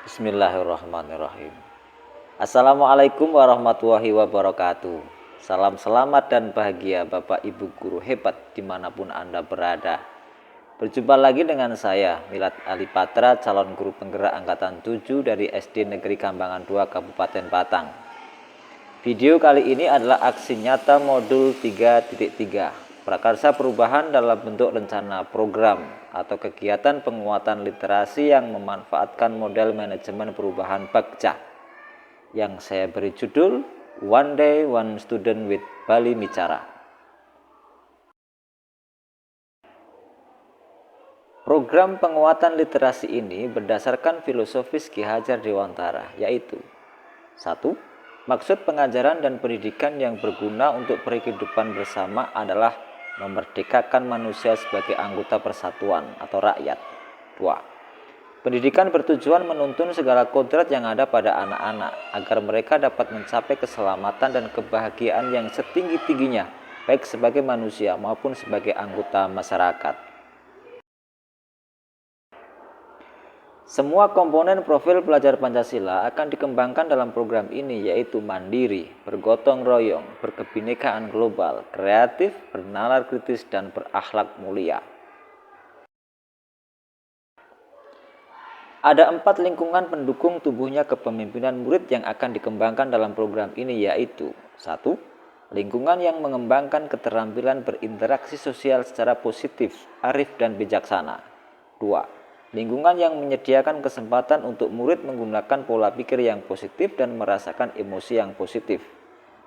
Bismillahirrahmanirrahim. Assalamualaikum warahmatullahi wabarakatuh. Salam selamat dan bahagia Bapak Ibu Guru hebat dimanapun Anda berada. Berjumpa lagi dengan saya, Milad Ali Patra, calon guru penggerak angkatan 7 dari SD Negeri Kambangan 2 Kabupaten Batang. Video kali ini adalah aksi nyata modul 3.3, prakarsa perubahan dalam bentuk rencana program atau kegiatan penguatan literasi yang memanfaatkan model manajemen perubahan Bagja yang saya beri judul One Day One Student with Bali Micara. Program penguatan literasi ini berdasarkan filosofis Ki Hajar Dewantara, yaitu 1. Maksud pengajaran dan pendidikan yang berguna untuk kehidupan bersama adalah memerdekakan manusia sebagai anggota persatuan atau rakyat. 2. Pendidikan bertujuan menuntun segala kodrat yang ada pada anak-anak agar mereka dapat mencapai keselamatan dan kebahagiaan yang setinggi-tingginya, baik sebagai manusia maupun sebagai anggota masyarakat. Semua komponen profil pelajar Pancasila akan dikembangkan dalam program ini, yaitu mandiri, bergotong royong, berkebinekaan global, kreatif, bernalar kritis, dan berakhlak mulia. Ada 4 lingkungan pendukung tumbuhnya kepemimpinan murid yang akan dikembangkan dalam program ini, yaitu 1. Lingkungan yang mengembangkan keterampilan berinteraksi sosial secara positif, arif, dan bijaksana. 2. Lingkungan yang menyediakan kesempatan untuk murid menggunakan pola pikir yang positif dan merasakan emosi yang positif.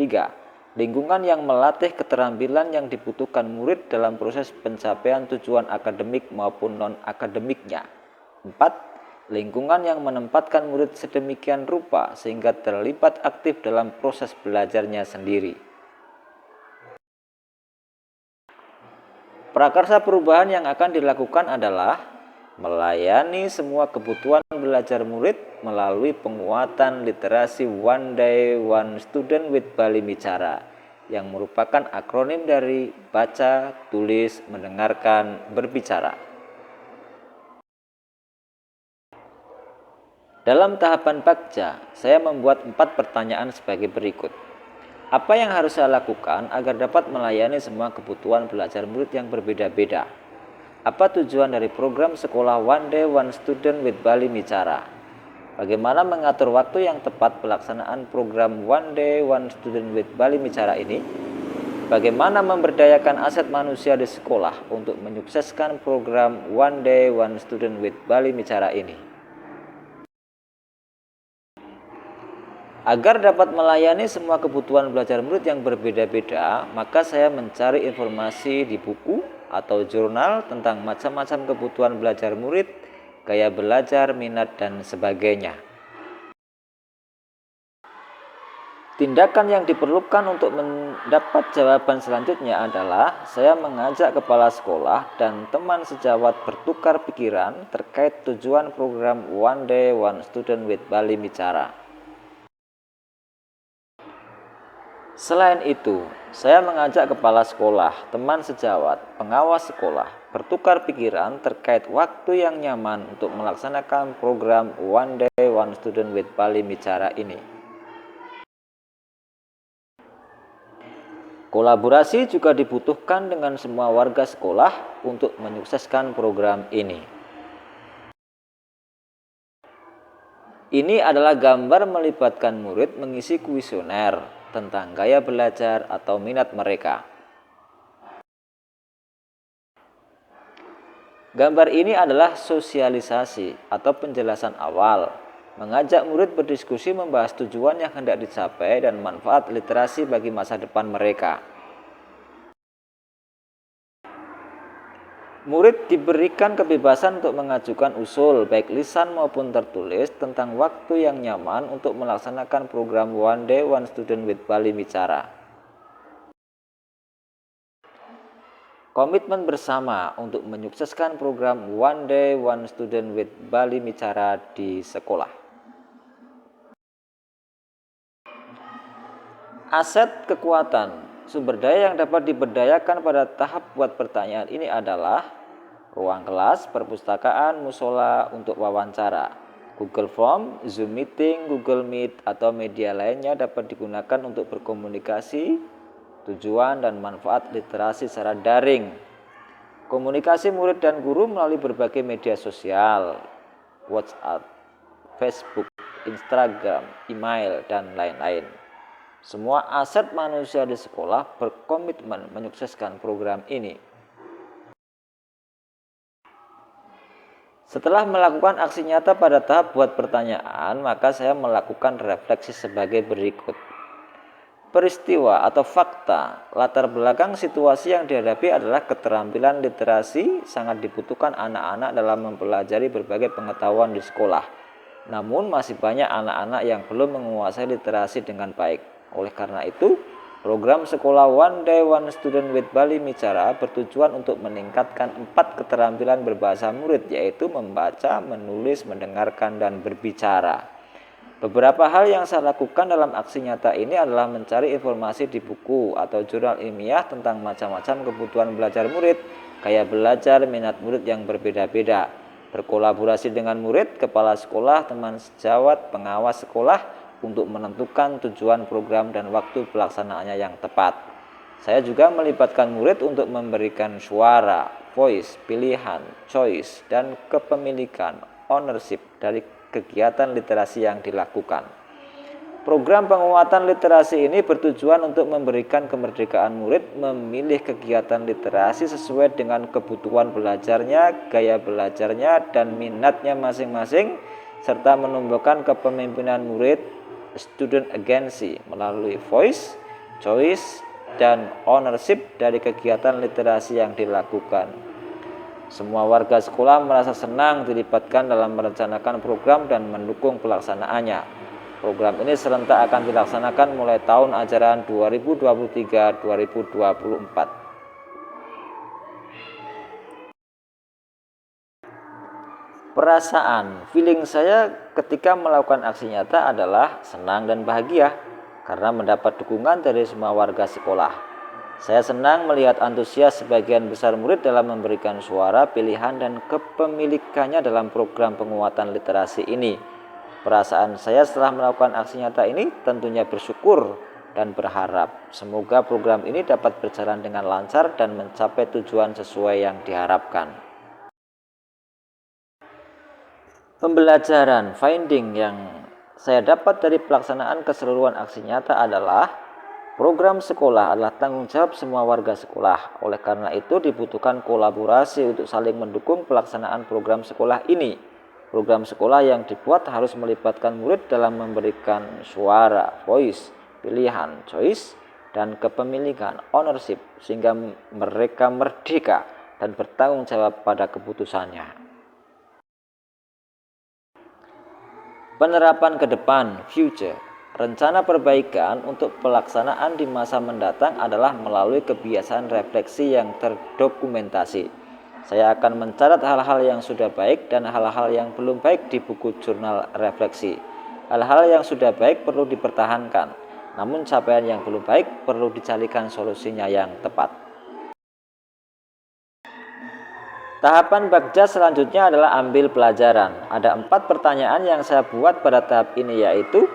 3. Lingkungan yang melatih keterampilan yang dibutuhkan murid dalam proses pencapaian tujuan akademik maupun non-akademiknya. 4. Lingkungan yang menempatkan murid sedemikian rupa sehingga terlibat aktif dalam proses belajarnya sendiri. Prakarsa perubahan yang akan dilakukan adalah melayani semua kebutuhan belajar murid melalui penguatan literasi One Day One Student with Bali Micara yang merupakan akronim dari baca, tulis, mendengarkan, berbicara. Dalam tahapan Bagja, saya membuat 4 pertanyaan sebagai berikut. Apa yang harus saya lakukan agar dapat melayani semua kebutuhan belajar murid yang berbeda-beda? Apa tujuan dari program sekolah One Day One Student with Bali Micara? Bagaimana mengatur waktu yang tepat pelaksanaan program One Day One Student with Bali Micara ini? Bagaimana memberdayakan aset manusia di sekolah untuk menyukseskan program One Day One Student with Bali Micara ini? Agar dapat melayani semua kebutuhan belajar murid yang berbeda-beda, maka saya mencari informasi di buku atau jurnal tentang macam-macam kebutuhan belajar murid, gaya belajar, minat, dan sebagainya. Tindakan yang diperlukan untuk mendapat jawaban selanjutnya adalah saya mengajak kepala sekolah dan teman sejawat bertukar pikiran terkait tujuan program One Day One Student with Bali Micara. Selain itu, saya mengajak kepala sekolah, teman sejawat, pengawas sekolah bertukar pikiran terkait waktu yang nyaman untuk melaksanakan program One Day One Student with Bali Micara ini. Kolaborasi juga dibutuhkan dengan semua warga sekolah untuk menyukseskan program ini. Ini adalah gambar melibatkan murid mengisi kuesioner tentang gaya belajar atau minat mereka. Gambar ini adalah sosialisasi atau penjelasan awal, mengajak murid berdiskusi membahas tujuan yang hendak dicapai dan manfaat literasi bagi masa depan mereka. Murid diberikan kebebasan untuk mengajukan usul baik lisan maupun tertulis tentang waktu yang nyaman untuk melaksanakan program One Day One Student with Bali Micara. Komitmen bersama untuk menyukseskan program One Day One Student with Bali Micara di sekolah. Aset kekuatan sumber daya yang dapat diberdayakan pada tahap buat pertanyaan ini adalah ruang kelas, perpustakaan, musola untuk wawancara. Google Form, Zoom Meeting, Google Meet, atau media lainnya dapat digunakan untuk berkomunikasi, tujuan dan manfaat literasi secara daring. Komunikasi murid dan guru melalui berbagai media sosial, WhatsApp, Facebook, Instagram, email, dan lain-lain. Semua aset manusia di sekolah berkomitmen menyukseskan program ini. Setelah melakukan aksi nyata pada tahap buat pertanyaan, maka saya melakukan refleksi sebagai berikut. Peristiwa atau fakta, latar belakang situasi yang dihadapi adalah keterampilan literasi sangat dibutuhkan anak-anak dalam mempelajari berbagai pengetahuan di sekolah. Namun masih banyak anak-anak yang belum menguasai literasi dengan baik. Oleh karena itu, program sekolah One Day One Student with Bali Micara bertujuan untuk meningkatkan 4 keterampilan berbahasa murid, yaitu membaca, menulis, mendengarkan, dan berbicara. Beberapa hal yang saya lakukan dalam aksi nyata ini adalah mencari informasi di buku atau jurnal ilmiah tentang macam-macam kebutuhan belajar murid, gaya belajar, minat murid yang berbeda-beda, berkolaborasi dengan murid, kepala sekolah, teman sejawat, pengawas sekolah untuk menentukan tujuan program dan waktu pelaksanaannya yang tepat. Saya juga melibatkan murid untuk memberikan suara, voice, pilihan, choice, dan kepemilikan, ownership dari kegiatan literasi yang dilakukan. Program penguatan literasi ini bertujuan untuk memberikan kemerdekaan murid memilih kegiatan literasi sesuai dengan kebutuhan belajarnya, gaya belajarnya, dan minatnya masing-masing, serta menumbuhkan kepemimpinan murid, student agency, melalui voice, choice, dan ownership dari kegiatan literasi yang dilakukan. Semua warga sekolah merasa senang dilibatkan dalam merencanakan program dan mendukung pelaksanaannya. Program ini serentak akan dilaksanakan mulai tahun ajaran 2023-2024. Perasaan, feeling saya ketika melakukan aksi nyata adalah senang dan bahagia karena mendapat dukungan dari semua warga sekolah. Saya senang melihat antusias sebagian besar murid dalam memberikan suara, pilihan, dan kepemilikannya dalam program penguatan literasi ini. Perasaan saya setelah melakukan aksi nyata ini tentunya bersyukur dan berharap semoga program ini dapat berjalan dengan lancar dan mencapai tujuan sesuai yang diharapkan. Pembelajaran finding yang saya dapat dari pelaksanaan keseluruhan aksi nyata adalah program sekolah adalah tanggung jawab semua warga sekolah. Oleh karena itu dibutuhkan kolaborasi untuk saling mendukung pelaksanaan program sekolah ini. Program sekolah yang dibuat harus melibatkan murid dalam memberikan suara, voice, pilihan, choice, dan kepemilikan, ownership, sehingga mereka merdeka dan bertanggung jawab pada keputusannya. Penerapan ke depan, future. Rencana perbaikan untuk pelaksanaan di masa mendatang adalah melalui kebiasaan refleksi yang terdokumentasi. Saya akan mencatat hal-hal yang sudah baik dan hal-hal yang belum baik di buku jurnal refleksi. Hal-hal yang sudah baik perlu dipertahankan, namun capaian yang belum baik perlu dicarikan solusinya yang tepat. Tahapan Bagja selanjutnya adalah ambil pelajaran. Ada 4 pertanyaan yang saya buat pada tahap ini, yaitu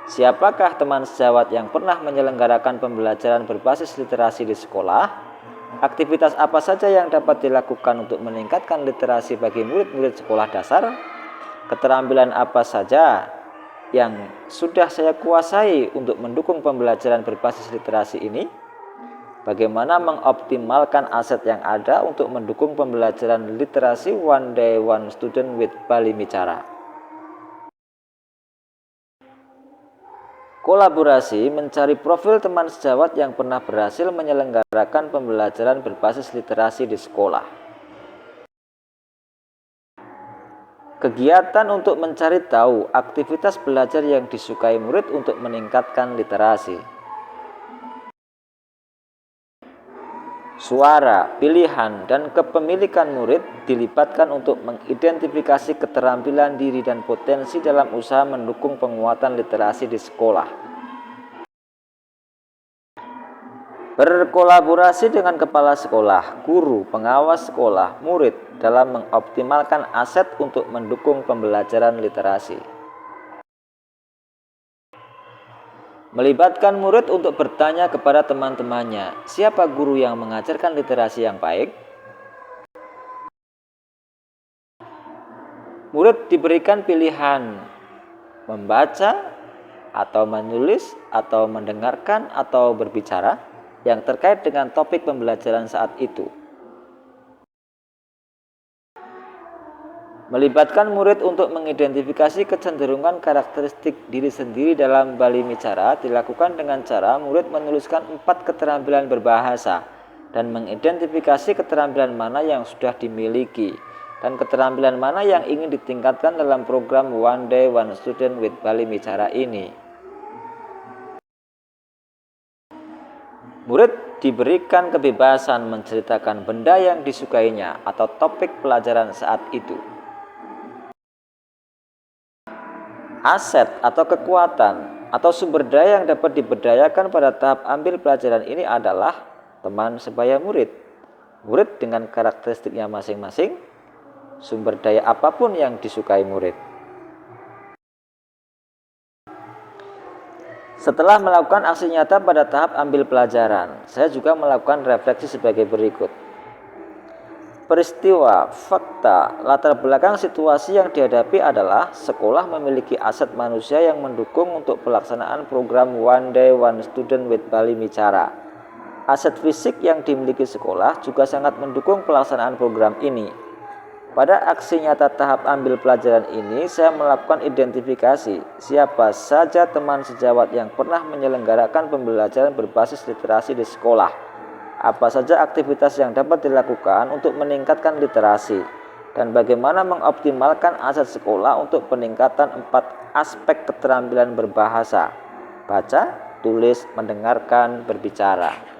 siapakah teman sejawat yang pernah menyelenggarakan pembelajaran berbasis literasi di sekolah? Aktivitas apa saja yang dapat dilakukan untuk meningkatkan literasi bagi murid-murid sekolah dasar? Keterampilan apa saja yang sudah saya kuasai untuk mendukung pembelajaran berbasis literasi ini? Bagaimana mengoptimalkan aset yang ada untuk mendukung pembelajaran literasi One Day One Student with Bali Micara? Kolaborasi mencari profil teman sejawat yang pernah berhasil menyelenggarakan pembelajaran berbasis literasi di sekolah. Kegiatan untuk mencari tahu aktivitas belajar yang disukai murid untuk meningkatkan literasi. Suara, pilihan, dan kepemilikan murid dilibatkan untuk mengidentifikasi keterampilan diri dan potensi dalam usaha mendukung penguatan literasi di sekolah. Berkolaborasi dengan kepala sekolah, guru, pengawas sekolah, murid dalam mengoptimalkan aset untuk mendukung pembelajaran literasi. Melibatkan murid untuk bertanya kepada teman-temannya, siapa guru yang mengajarkan literasi yang baik? Murid diberikan pilihan membaca, atau menulis, atau mendengarkan, atau berbicara yang terkait dengan topik pembelajaran saat itu. Melibatkan murid untuk mengidentifikasi kecenderungan karakteristik diri sendiri dalam Balimicara dilakukan dengan cara murid menuliskan 4 keterampilan berbahasa dan mengidentifikasi keterampilan mana yang sudah dimiliki dan keterampilan mana yang ingin ditingkatkan dalam program One Day One Student with Balimicara ini. Murid diberikan kebebasan menceritakan benda yang disukainya atau topik pelajaran saat itu. Aset atau kekuatan atau sumber daya yang dapat diberdayakan pada tahap ambil pelajaran ini adalah teman sebaya murid. Murid dengan karakteristiknya masing-masing, sumber daya apapun yang disukai murid. Setelah melakukan aksi nyata pada tahap ambil pelajaran, saya juga melakukan refleksi sebagai berikut. Peristiwa, fakta, latar belakang situasi yang dihadapi adalah sekolah memiliki aset manusia yang mendukung untuk pelaksanaan program One Day One Student with Balimicara. Aset fisik yang dimiliki sekolah juga sangat mendukung pelaksanaan program ini. Pada aksi nyata tahap ambil pelajaran ini, saya melakukan identifikasi siapa saja teman sejawat yang pernah menyelenggarakan pembelajaran berbasis literasi di sekolah. Apa saja aktivitas yang dapat dilakukan untuk meningkatkan literasi, dan bagaimana mengoptimalkan aset sekolah untuk peningkatan 4 aspek keterampilan berbahasa: baca, tulis, mendengarkan, berbicara.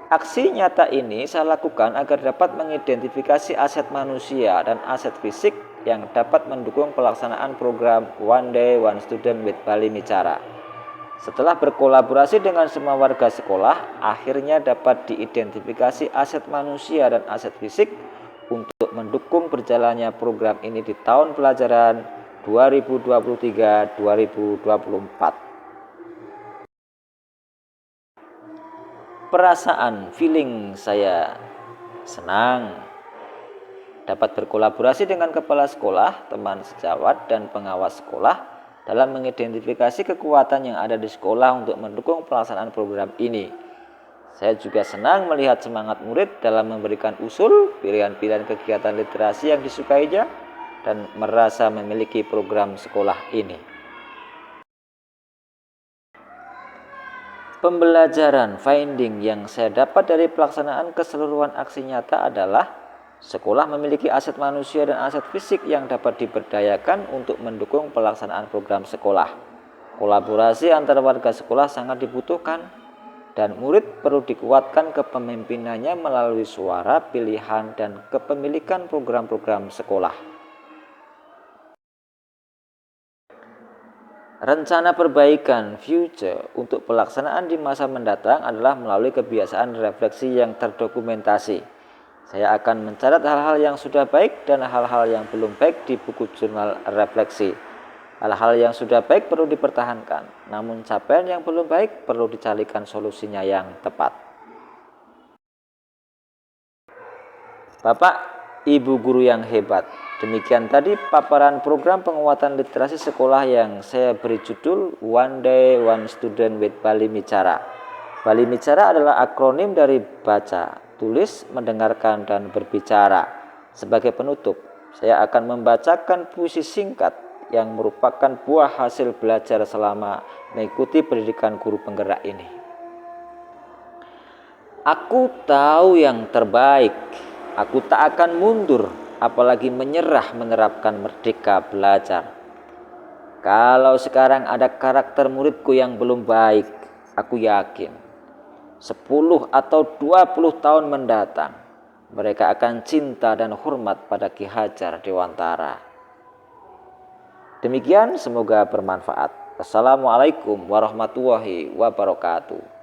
Aksi nyata ini saya lakukan agar dapat mengidentifikasi aset manusia dan aset fisik yang dapat mendukung pelaksanaan program One Day One Student with Balimicara. Setelah berkolaborasi dengan semua warga sekolah, akhirnya dapat diidentifikasi aset manusia dan aset fisik untuk mendukung berjalannya program ini di tahun pelajaran 2023-2024. Perasaan, feeling saya senang dapat berkolaborasi dengan kepala sekolah, teman sejawat, dan pengawas sekolah dalam mengidentifikasi kekuatan yang ada di sekolah untuk mendukung pelaksanaan program ini. Saya juga senang melihat semangat murid dalam memberikan usul, pilihan-pilihan kegiatan literasi yang disukainya, dan merasa memiliki program sekolah ini. Pembelajaran finding yang saya dapat dari pelaksanaan keseluruhan aksi nyata adalah sekolah memiliki aset manusia dan aset fisik yang dapat diberdayakan untuk mendukung pelaksanaan program sekolah. Kolaborasi antar warga sekolah sangat dibutuhkan, dan murid perlu dikuatkan kepemimpinannya melalui suara, pilihan, dan kepemilikan program-program sekolah. Rencana perbaikan future untuk pelaksanaan di masa mendatang adalah melalui kebiasaan refleksi yang terdokumentasi. Saya akan mencatat hal-hal yang sudah baik dan hal-hal yang belum baik di buku jurnal refleksi. Hal-hal yang sudah baik perlu dipertahankan, namun capaian yang belum baik perlu dicarikan solusinya yang tepat. Bapak, Ibu guru yang hebat, demikian tadi paparan program penguatan literasi sekolah yang saya beri judul One Day One Student with Balimicara. Balimicara adalah akronim dari baca, tulis, mendengarkan, dan berbicara. Sebagai penutup, saya akan membacakan puisi singkat yang merupakan buah hasil belajar selama mengikuti pendidikan guru penggerak ini. Aku tahu yang terbaik, aku tak akan mundur, apalagi menyerah menerapkan merdeka belajar. Kalau sekarang ada karakter muridku yang belum baik, aku yakin 10 atau 20 tahun mendatang, mereka akan cinta dan hormat pada Ki Hajar Dewantara. Demikian, semoga bermanfaat. Assalamualaikum warahmatullahi wabarakatuh.